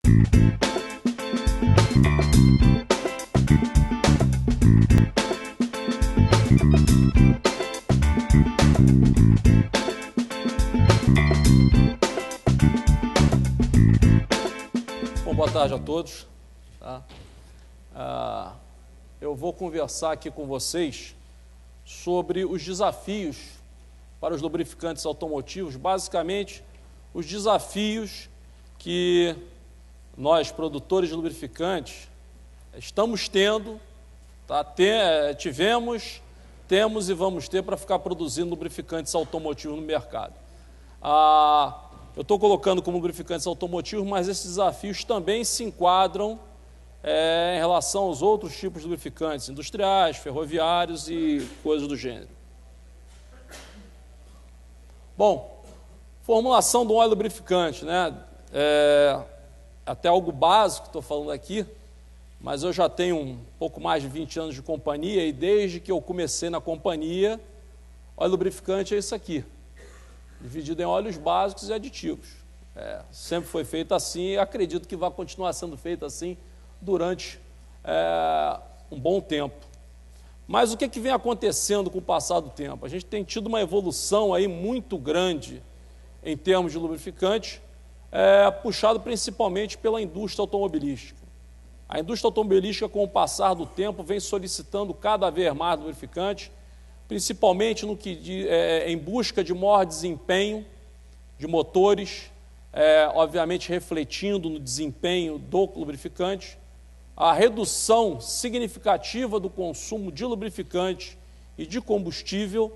Bom, boa tarde a todos. Tá? Eu vou conversar aqui com vocês sobre os desafios para os lubrificantes automotivos, basicamente os desafios que nós, produtores de lubrificantes, estamos tendo, tá? Tivemos, temos e vamos ter para ficar produzindo lubrificantes automotivos no mercado. Eu estou colocando como lubrificantes automotivos, mas esses desafios também se enquadram em relação aos outros tipos de lubrificantes, industriais, ferroviários e coisas do gênero. Bom, formulação do óleo lubrificante, né? Até algo básico que estou falando aqui, mas eu já tenho um pouco mais de 20 anos de companhia e desde que eu comecei na companhia, óleo lubrificante é isso aqui, dividido em óleos básicos e aditivos. Sempre foi feito assim e acredito que vai continuar sendo feito assim durante um bom tempo. Mas o que vem acontecendo com o passar do tempo? A gente tem tido uma evolução aí muito grande em termos de lubrificante, puxado principalmente pela indústria automobilística. A indústria automobilística, com o passar do tempo, vem solicitando cada vez mais lubrificante, principalmente em busca de maior desempenho de motores, obviamente refletindo no desempenho do lubrificante, a redução significativa do consumo de lubrificante e de combustível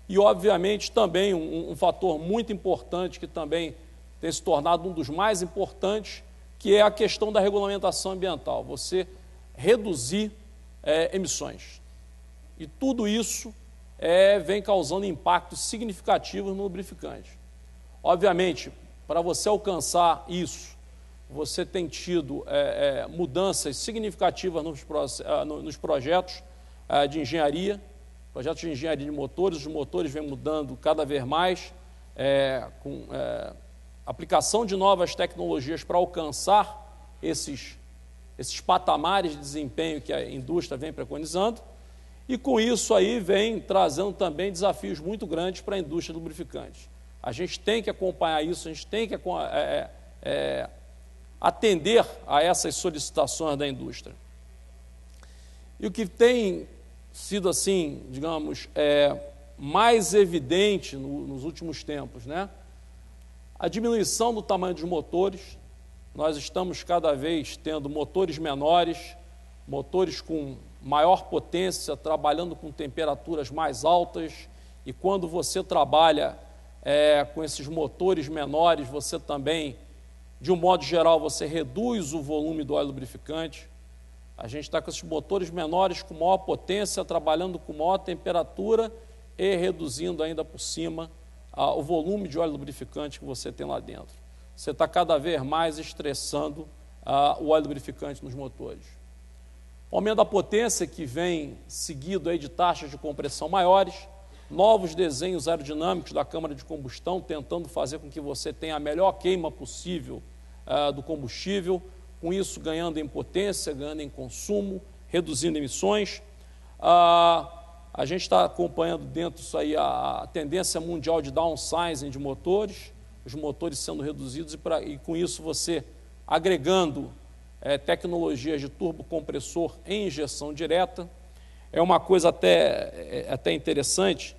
e, obviamente, também um fator muito importante que também tem se tornado um dos mais importantes, que é a questão da regulamentação ambiental, você reduzir emissões. E tudo isso vem causando impactos significativos no lubrificante. Obviamente, para você alcançar isso, você tem tido mudanças significativas nos projetos de engenharia, projetos de engenharia de motores, os motores vêm mudando cada vez mais, com aplicação de novas tecnologias para alcançar esses patamares de desempenho que a indústria vem preconizando, e com isso aí vem trazendo também desafios muito grandes para a indústria de lubrificantes. A gente tem que acompanhar isso, a gente tem que atender a essas solicitações da indústria. E o que tem sido, assim, digamos, mais evidente nos últimos tempos, né? A diminuição do tamanho dos motores. Nós estamos cada vez tendo motores menores, motores com maior potência, trabalhando com temperaturas mais altas, e quando você trabalha com esses motores menores, você também, de um modo geral, você reduz o volume do óleo lubrificante. A gente está com esses motores menores com maior potência, trabalhando com maior temperatura e reduzindo ainda por cima o volume de óleo lubrificante que você tem lá dentro. Você está cada vez mais estressando o óleo lubrificante nos motores. O aumento da potência, que vem seguido aí de taxas de compressão maiores, novos desenhos aerodinâmicos da câmara de combustão, tentando fazer com que você tenha a melhor queima possível do combustível, com isso ganhando em potência, ganhando em consumo, reduzindo emissões. A gente está acompanhando dentro disso aí a tendência mundial de downsizing de motores, os motores sendo reduzidos e com isso você agregando tecnologias de turbocompressor em injeção direta. É uma coisa até interessante,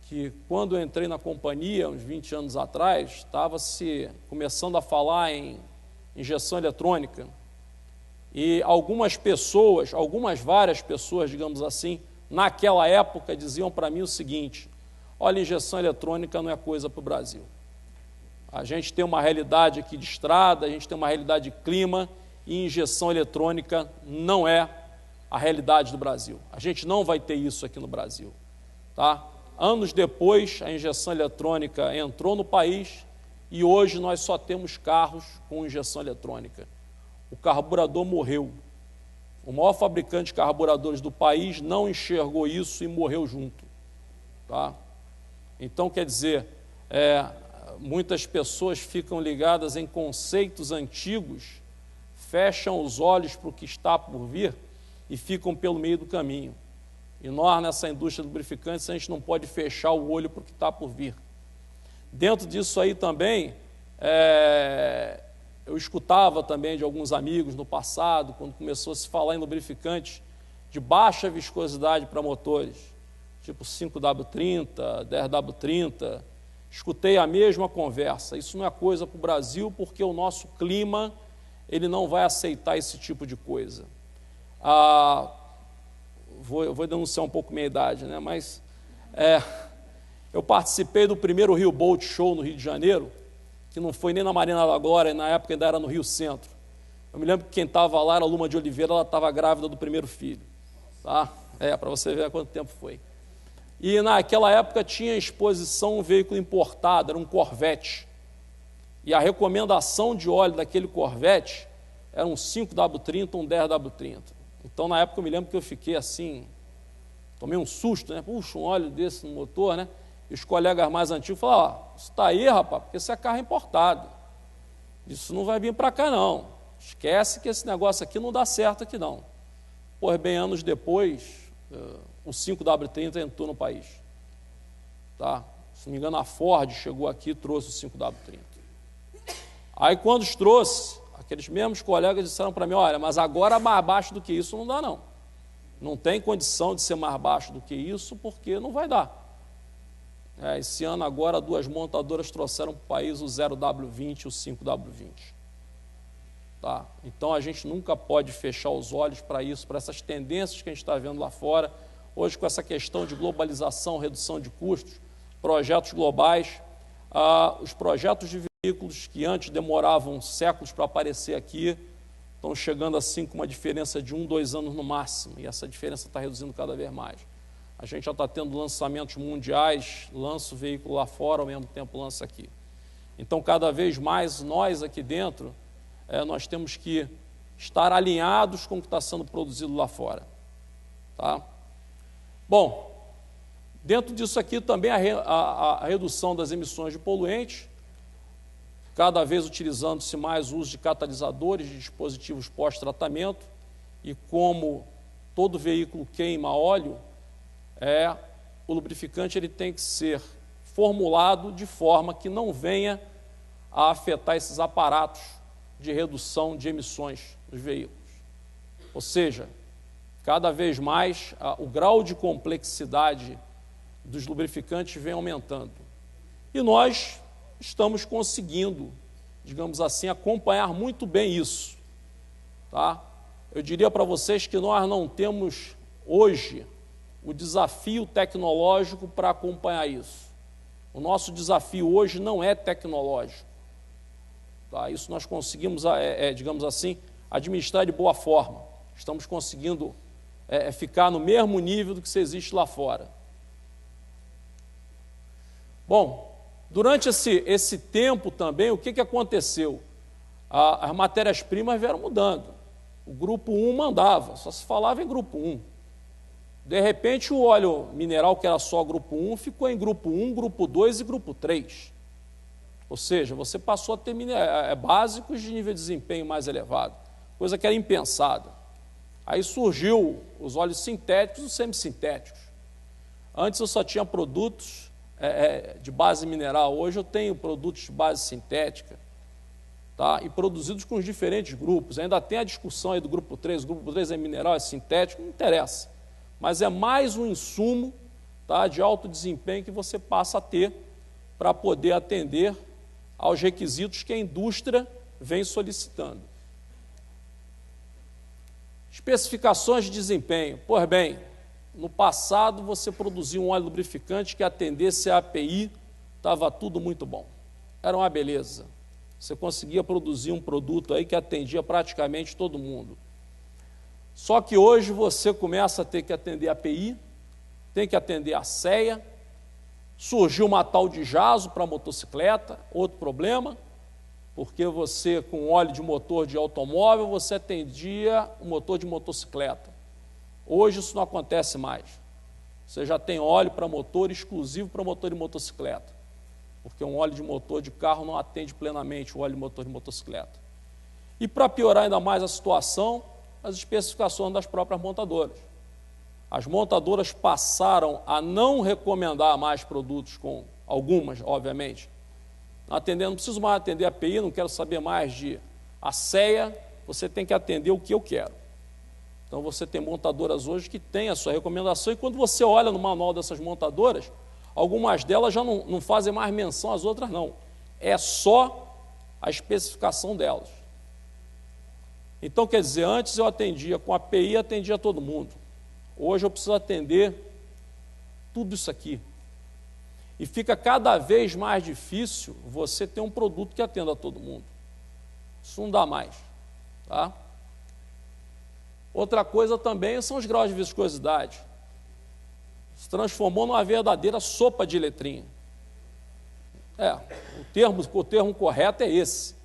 que quando eu entrei na companhia, uns 20 anos atrás, estava-se começando a falar em injeção eletrônica, e várias pessoas, digamos assim, naquela época diziam para mim o seguinte: olha, injeção eletrônica não é coisa para o Brasil. A gente tem uma realidade aqui de estrada, a gente tem uma realidade de clima, e injeção eletrônica não é a realidade do Brasil. A gente não vai ter isso aqui no Brasil. Tá? Anos depois, a injeção eletrônica entrou no país e hoje nós só temos carros com injeção eletrônica. O carburador morreu. O maior fabricante de carburadores do país não enxergou isso e morreu junto. Tá? Então, quer dizer, muitas pessoas ficam ligadas em conceitos antigos fecham os olhos para o que está por vir e ficam pelo meio do caminho. E nós, nessa indústria de lubrificantes, a gente não pode fechar o olho para o que está por vir. Dentro disso aí também, eu escutava também de alguns amigos no passado, quando começou a se falar em lubrificantes de baixa viscosidade para motores, tipo 5W30, 10W30, escutei a mesma conversa. Isso não é coisa para o Brasil, porque o nosso clima ele não vai aceitar esse tipo de coisa. Vou denunciar um pouco minha idade, né? Mas eu participei do primeiro Rio Boat Show no Rio de Janeiro, que não foi nem na Marina da Glória, na época ainda era no Rio Centro. Eu me lembro que quem estava lá era a Luma de Oliveira, ela estava grávida do primeiro filho. Tá? Para você ver há quanto tempo foi. E naquela época tinha exposição um veículo importado, era um Corvette. E a recomendação de óleo daquele Corvette era um 5W30, um 10W30. Então, na época, eu me lembro que eu fiquei assim, tomei um susto, né? Puxa, um óleo desse no motor, né? E os colegas mais antigos falaram, isso está aí, rapaz, porque isso é carro importado. Isso não vai vir para cá, não. Esquece que esse negócio aqui não dá certo aqui, não. Pois bem, anos depois, o 5W30 entrou no país. Tá? Se não me engano, a Ford chegou aqui e trouxe o 5W30. Aí, quando os trouxe, aqueles mesmos colegas disseram para mim, olha, mas agora mais baixo do que isso não dá, não. Não tem condição de ser mais baixo do que isso, porque não vai dar. Esse ano agora, duas montadoras trouxeram para o país o 0W20 e o 5W20. Tá? Então, a gente nunca pode fechar os olhos para isso, para essas tendências que a gente está vendo lá fora. Hoje, com essa questão de globalização, redução de custos, projetos globais, os projetos de veículos que antes demoravam séculos para aparecer aqui, estão chegando assim com uma diferença de 1, 2 anos no máximo, e essa diferença está reduzindo cada vez mais. A gente já está tendo lançamentos mundiais, lança o veículo lá fora, ao mesmo tempo lança aqui. Então, cada vez mais, nós aqui dentro, nós temos que estar alinhados com o que está sendo produzido lá fora. Tá? Bom, dentro disso aqui também a redução das emissões de poluentes, cada vez utilizando-se mais o uso de catalisadores, de dispositivos pós-tratamento, e como todo veículo queima óleo, o lubrificante ele tem que ser formulado de forma que não venha a afetar esses aparatos de redução de emissões dos veículos. Ou seja, cada vez mais o grau de complexidade dos lubrificantes vem aumentando. E nós estamos conseguindo, digamos assim, acompanhar muito bem isso. Tá? Eu diria para vocês que nós não temos hoje o desafio tecnológico para acompanhar isso. O nosso desafio hoje não é tecnológico. Tá? Isso nós conseguimos, digamos assim, administrar de boa forma. Estamos conseguindo ficar no mesmo nível do que se existe lá fora. Bom, durante esse tempo também, o que aconteceu? As matérias-primas vieram mudando. O grupo 1 mandava, só se falava em grupo 1. De repente, o óleo mineral, que era só grupo 1, ficou em grupo 1, grupo 2 e grupo 3. Ou seja, você passou a ter básicos de nível de desempenho mais elevado, coisa que era impensada. Aí surgiu os óleos sintéticos e os semissintéticos. Antes eu só tinha produtos de base mineral, hoje eu tenho produtos de base sintética, tá? E produzidos com os diferentes grupos. Ainda tem a discussão aí do grupo 3, o grupo 3 é mineral, é sintético, não interessa. Mas é mais um insumo, tá, de alto desempenho que você passa a ter para poder atender aos requisitos que a indústria vem solicitando. Especificações de desempenho. Pois bem, no passado você produzia um óleo lubrificante que atendesse a API, estava tudo muito bom. Era uma beleza. Você conseguia produzir um produto aí que atendia praticamente todo mundo. Só que hoje você começa a ter que atender a API, tem que atender a CEA, surgiu uma tal de jazo para motocicleta, outro problema, porque você, com óleo de motor de automóvel, você atendia o motor de motocicleta. Hoje isso não acontece mais. Você já tem óleo para motor exclusivo para motor de motocicleta, porque um óleo de motor de carro não atende plenamente o óleo de motor de motocicleta. E para piorar ainda mais a situação, as especificações das próprias montadoras. As montadoras passaram a não recomendar mais produtos com algumas, obviamente. Não preciso mais atender a API, não quero saber mais de ASEA, você tem que atender o que eu quero. Então você tem montadoras hoje que têm a sua recomendação, e quando você olha no manual dessas montadoras, algumas delas já não fazem mais menção às outras, não. É só a especificação delas. Então, quer dizer, antes eu atendia com a API, atendia todo mundo. Hoje eu preciso atender tudo isso aqui. E fica cada vez mais difícil você ter um produto que atenda a todo mundo. Isso não dá mais. Tá? Outra coisa também são os graus de viscosidade. Se transformou numa verdadeira sopa de letrinha. O termo correto é esse.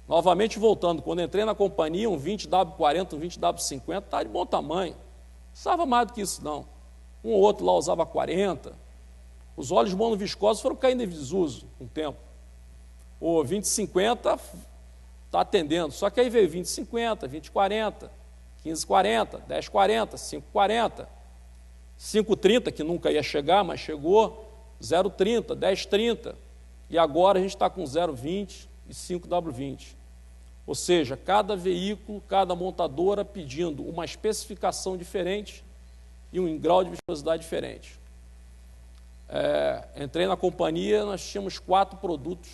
Novamente voltando, quando entrei na companhia, um 20W40, um 20W50, está de bom tamanho. Não precisava mais do que isso, não. Um ou outro lá usava 40. Os óleos monoviscosos foram caindo em desuso com o tempo. O 2050 está atendendo, só que aí veio 2050, 2040, 1540, 1040, 540, 530, que nunca ia chegar, mas chegou, 030, 1030, e agora a gente está com 020 e 5W20. Ou seja, cada veículo, cada montadora pedindo uma especificação diferente e um grau de viscosidade diferente. Entrei na companhia, nós tínhamos 4 produtos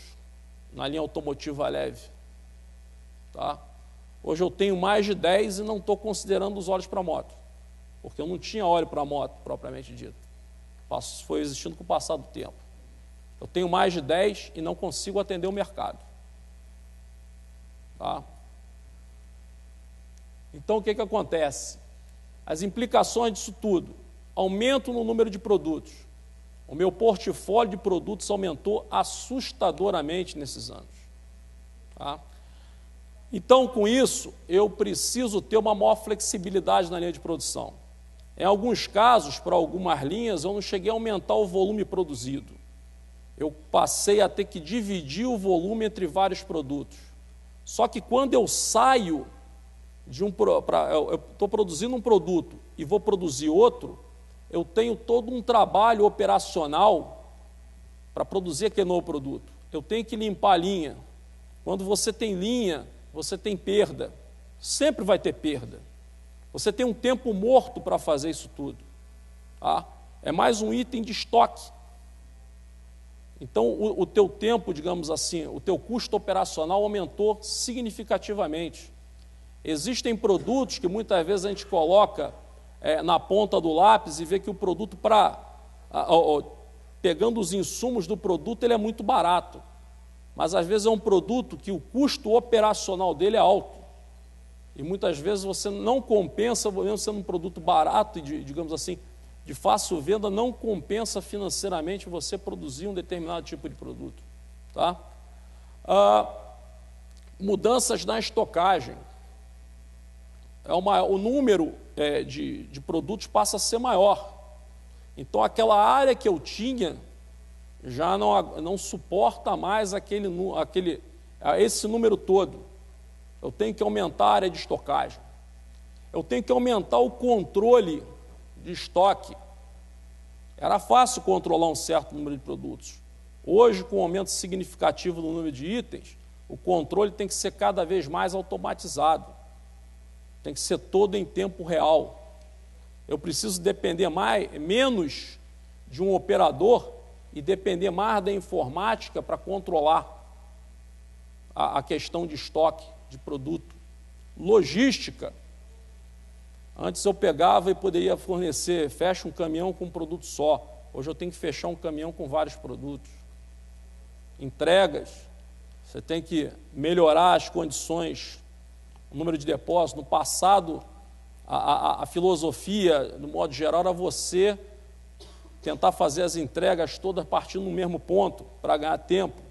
na linha automotiva leve. Tá? Hoje eu tenho mais de 10 e não estou considerando os óleos para moto, porque eu não tinha óleo para moto, propriamente dito. Foi existindo com o passar do tempo. Eu tenho mais de 10 e não consigo atender o mercado. Tá? Então, o que acontece? As implicações disso tudo: aumento no número de produtos. O meu portfólio de produtos aumentou assustadoramente nesses anos. Tá? Então, com isso, eu preciso ter uma maior flexibilidade na linha de produção. Em alguns casos, para algumas linhas, eu não cheguei a aumentar o volume produzido. Eu passei a ter que dividir o volume entre vários produtos. Só que quando eu saio eu estou produzindo um produto e vou produzir outro, eu tenho todo um trabalho operacional para produzir aquele novo produto. Eu tenho que limpar a linha. Quando você tem linha, você tem perda. Sempre vai ter perda. Você tem um tempo morto para fazer isso tudo. Tá? É mais um item de estoque. Então, o teu tempo, digamos assim, o teu custo operacional aumentou significativamente. Existem produtos que muitas vezes a gente coloca na ponta do lápis e vê que o produto, pegando os insumos do produto, ele é muito barato. Mas às vezes é um produto que o custo operacional dele é alto. E muitas vezes você não compensa, mesmo sendo um produto barato e, digamos assim, de fácil venda, não compensa financeiramente você produzir um determinado tipo de produto. Tá? Mudanças na estocagem. O número de produtos passa a ser maior. Então, aquela área que eu tinha já não suporta mais esse número todo. Eu tenho que aumentar a área de estocagem. Eu tenho que aumentar o controle de estoque. Era fácil controlar um certo número de produtos. Hoje, com um aumento significativo no número de itens, o controle tem que ser cada vez mais automatizado. Tem que ser todo em tempo real. Eu preciso depender menos de um operador e depender mais da informática para controlar a questão de estoque de produto. Logística. Antes eu pegava e poderia fornecer, fecha um caminhão com um produto só. Hoje eu tenho que fechar um caminhão com vários produtos. Entregas. Você tem que melhorar as condições, o número de depósitos. No passado, a filosofia, no modo geral, era você tentar fazer as entregas todas partindo no mesmo ponto para ganhar tempo.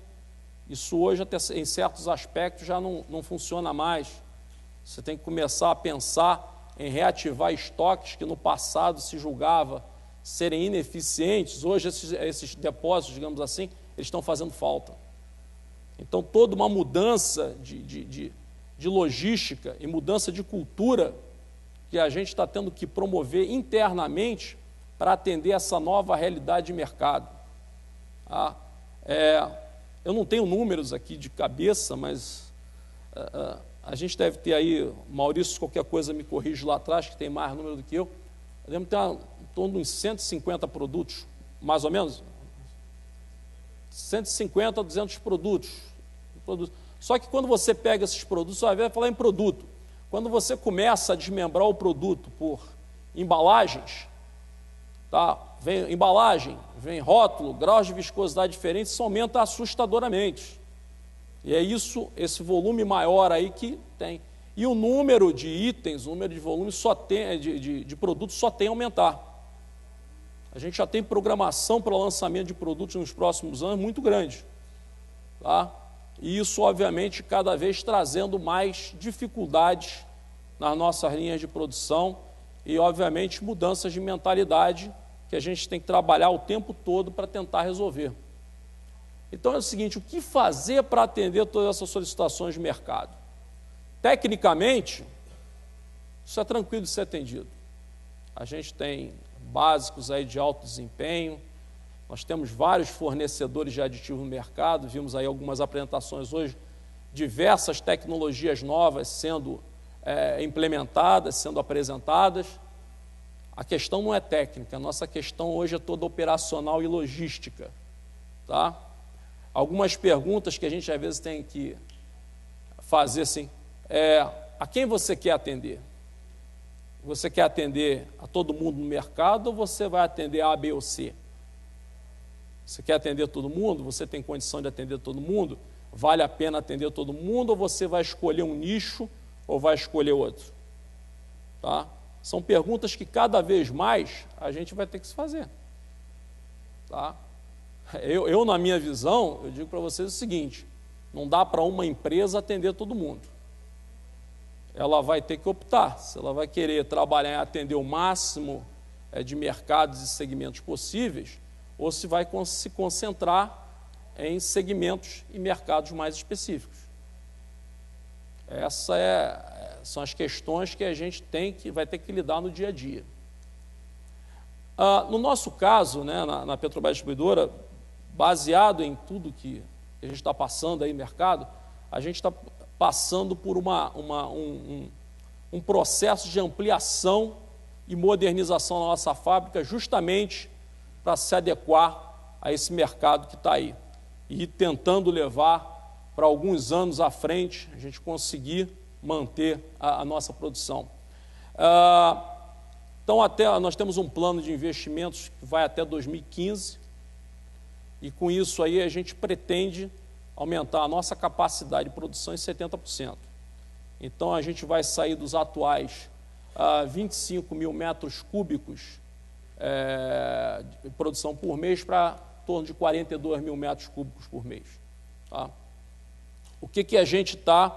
Isso hoje, até em certos aspectos, já não funciona mais. Você tem que começar a pensar em reativar estoques que no passado se julgava serem ineficientes. Hoje esses depósitos, digamos assim, eles estão fazendo falta. Então, toda uma mudança de logística e mudança de cultura que a gente está tendo que promover internamente para atender essa nova realidade de mercado. Tá? Eu não tenho números aqui de cabeça, mas a gente deve ter aí, Maurício, qualquer coisa me corrige lá atrás, que tem mais número do que eu, devemos ter em torno de uns 150 produtos, mais ou menos, 150 a 200 produtos. Só que quando você pega esses produtos, você vai falar em produto. Quando você começa a desmembrar o produto por embalagens, tá? Vem embalagem, vem rótulo, graus de viscosidade diferentes, isso aumenta assustadoramente. E é isso, esse volume maior aí que tem. E o número de itens, o número de volumes só tem, de produtos só tem a aumentar. A gente já tem programação para o lançamento de produtos nos próximos anos muito grande. Tá? E isso, obviamente, cada vez trazendo mais dificuldades nas nossas linhas de produção e, obviamente, mudanças de mentalidade que a gente tem que trabalhar o tempo todo para tentar resolver. Então é o seguinte, o que fazer para atender todas essas solicitações de mercado? Tecnicamente, isso é tranquilo de ser atendido. A gente tem básicos aí de alto desempenho, nós temos vários fornecedores de aditivos no mercado, vimos aí algumas apresentações hoje, diversas tecnologias novas sendo implementadas, sendo apresentadas. A questão não é técnica, a nossa questão hoje é toda operacional e logística. Tá? Algumas perguntas que a gente às vezes tem que fazer assim, a quem você quer atender? Você quer atender a todo mundo no mercado ou você vai atender A, B ou C? Você quer atender todo mundo? Você tem condição de atender todo mundo? Vale a pena atender todo mundo ou você vai escolher um nicho ou vai escolher outro? Tá? São perguntas que cada vez mais a gente vai ter que se fazer. Tá? Eu, na minha visão, eu digo para vocês o seguinte, não dá para uma empresa atender todo mundo. Ela vai ter que optar, se ela vai querer trabalhar em atender o máximo de mercados e segmentos possíveis, ou se vai se concentrar em segmentos e mercados mais específicos. Essas são as questões que a gente vai ter que lidar no dia a dia. No nosso caso, né, na Petrobras Distribuidora, baseado em tudo que a gente está passando aí no mercado, a gente está passando por um processo de ampliação e modernização na nossa fábrica, justamente para se adequar a esse mercado que está aí. E tentando levar para alguns anos à frente, a gente conseguir manter a nossa produção. Então, nós temos um plano de investimentos que vai até 2015, e com isso aí a gente pretende aumentar a nossa capacidade de produção em 70%. Então, a gente vai sair dos atuais 25 mil metros cúbicos de produção por mês para em torno de 42 mil metros cúbicos por mês. Tá? O que a gente está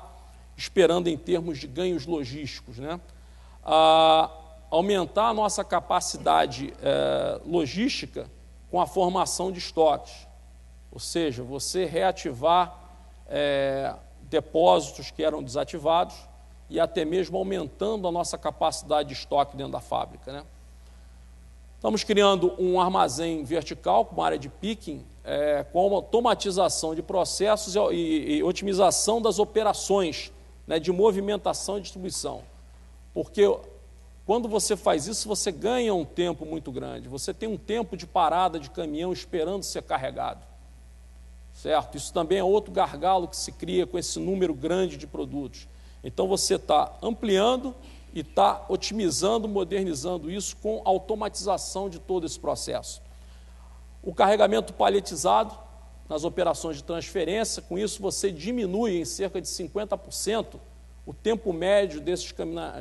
esperando em termos de ganhos logísticos? Né? Aumentar a nossa capacidade logística com a formação de estoques, ou seja, você reativar depósitos que eram desativados e até mesmo aumentando a nossa capacidade de estoque dentro da fábrica. Né? Estamos criando um armazém vertical com uma área de picking, com uma automatização de processos e otimização das operações, né, de movimentação e distribuição. Porque quando você faz isso, você ganha um tempo muito grande. Você tem um tempo de parada de caminhão esperando ser carregado. Certo? Isso também é outro gargalo que se cria com esse número grande de produtos. Então, você está ampliando e está otimizando, modernizando isso com automatização de todo esse processo. O carregamento paletizado nas operações de transferência, com isso você diminui em cerca de 50% o tempo médio desses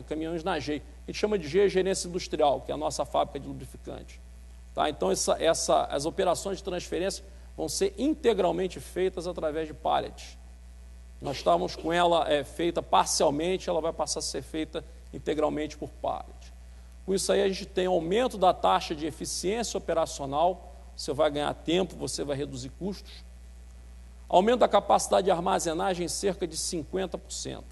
caminhões na GEI. A gente chama de GEI, gerência industrial, que é a nossa fábrica de lubrificante. Tá? Então, as operações de transferência vão ser integralmente feitas através de pallets. Nós estávamos com ela feita parcialmente, ela vai passar a ser feita integralmente por pallet. Com isso aí a gente tem aumento da taxa de eficiência operacional, você vai ganhar tempo, você vai reduzir custos. Aumento da capacidade de armazenagem em cerca de 50%.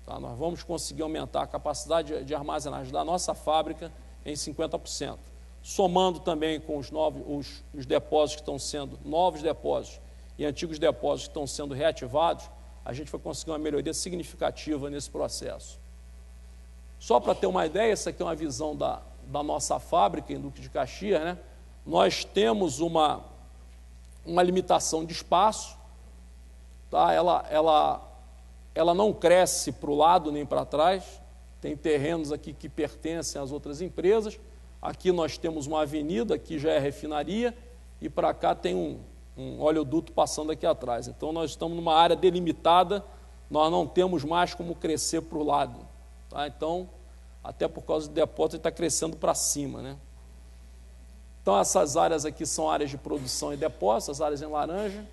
Tá? Nós vamos conseguir aumentar a capacidade de armazenagem da nossa fábrica em 50%. Somando também com os depósitos que estão sendo, novos depósitos e antigos depósitos que estão sendo reativados, a gente vai conseguir uma melhoria significativa nesse processo. Só para ter uma ideia, essa aqui é uma visão da nossa fábrica em Duque de Caxias, né? Nós temos uma limitação de espaço, tá? Ela não cresce para o lado nem para trás, tem terrenos aqui que pertencem às outras empresas, aqui nós temos uma avenida, aqui já é refinaria, e para cá tem um oleoduto passando aqui atrás. Então nós estamos numa área delimitada, nós não temos mais como crescer para o lado. Tá? Então, até por causa do depósito, ele está crescendo para cima, né? Então essas áreas aqui são áreas de produção e depósito, as áreas em laranja.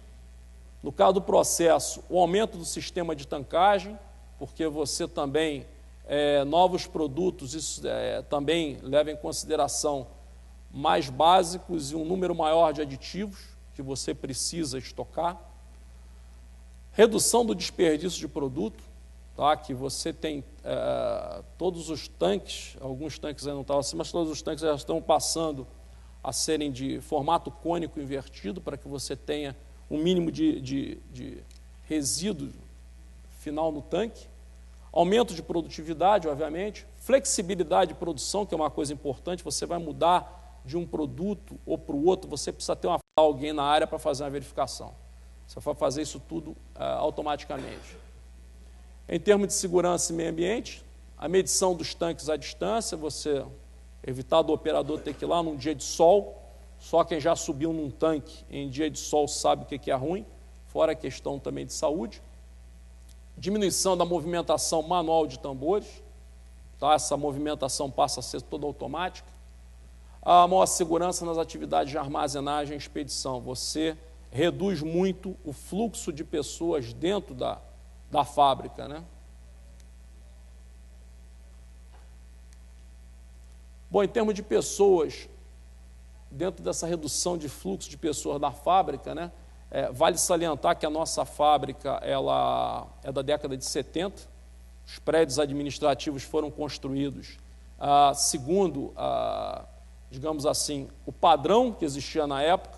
No caso do processo, o aumento do sistema de tancagem, porque você também, novos produtos, isso também leva em consideração mais básicos e um número maior de aditivos que você precisa estocar. Redução do desperdício de produto, tá? Que você tem todos os tanques, alguns tanques ainda não estavam assim, mas todos os tanques já estão passando a serem de formato cônico invertido, para que você tenha um mínimo de resíduo final no tanque. Aumento de produtividade, obviamente. Flexibilidade de produção, que é uma coisa importante, você vai mudar de um produto ou para o outro, você precisa ter alguém na área para fazer uma verificação. Você vai fazer isso tudo automaticamente. Em termos de segurança e meio ambiente, a medição dos tanques à distância, você evitar do operador ter que ir lá num dia de sol, só quem já subiu num tanque em dia de sol sabe o que é ruim, fora a questão também de saúde. Diminuição da movimentação manual de tambores, tá? Essa movimentação passa a ser toda automática. A maior segurança nas atividades de armazenagem e expedição, você reduz muito o fluxo de pessoas dentro da fábrica, né? Bom, em termos de pessoas, dentro dessa redução de fluxo de pessoas da fábrica, né, vale salientar que a nossa fábrica ela é da década de 70, os prédios administrativos foram construídos segundo, digamos assim, o padrão que existia na época.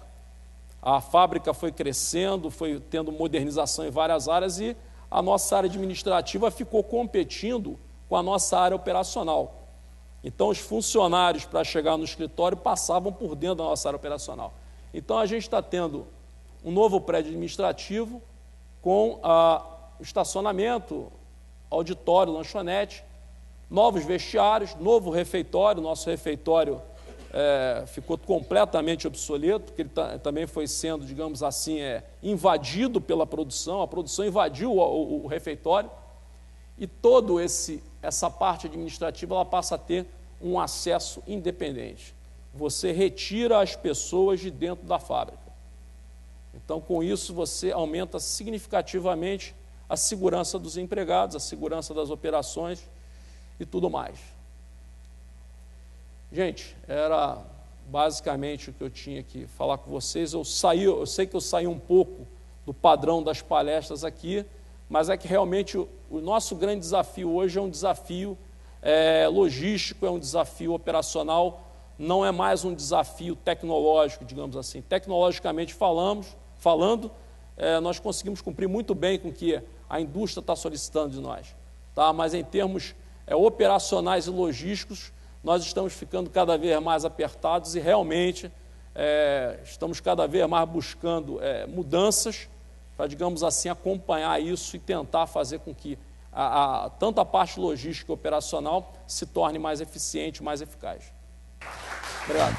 A fábrica foi crescendo, foi tendo modernização em várias áreas e a nossa área administrativa ficou competindo com a nossa área operacional. Então, os funcionários, para chegar no escritório, passavam por dentro da nossa área operacional. Então, a gente está tendo um novo prédio administrativo com estacionamento, auditório, lanchonete, novos vestiários, novo refeitório. Nosso refeitório ficou completamente obsoleto, porque ele também foi sendo, digamos assim, invadido pela produção. A produção invadiu o refeitório e toda essa parte administrativa ela passa a ter um acesso independente. Você retira as pessoas de dentro da fábrica. Então, com isso, você aumenta significativamente a segurança dos empregados, a segurança das operações e tudo mais. Gente, era basicamente o que eu tinha que falar com vocês. Eu sei que eu saí um pouco do padrão das palestras aqui, mas é que realmente o nosso grande desafio hoje é um desafio logístico, é um desafio operacional, não é mais um desafio tecnológico, digamos assim. Tecnologicamente falando, nós conseguimos cumprir muito bem com o que a indústria está solicitando de nós. Tá? Mas em termos operacionais e logísticos, nós estamos ficando cada vez mais apertados e realmente estamos cada vez mais buscando mudanças para, digamos assim, acompanhar isso e tentar fazer com que tanto a parte logística e operacional se torne mais eficiente, mais eficaz. Obrigado.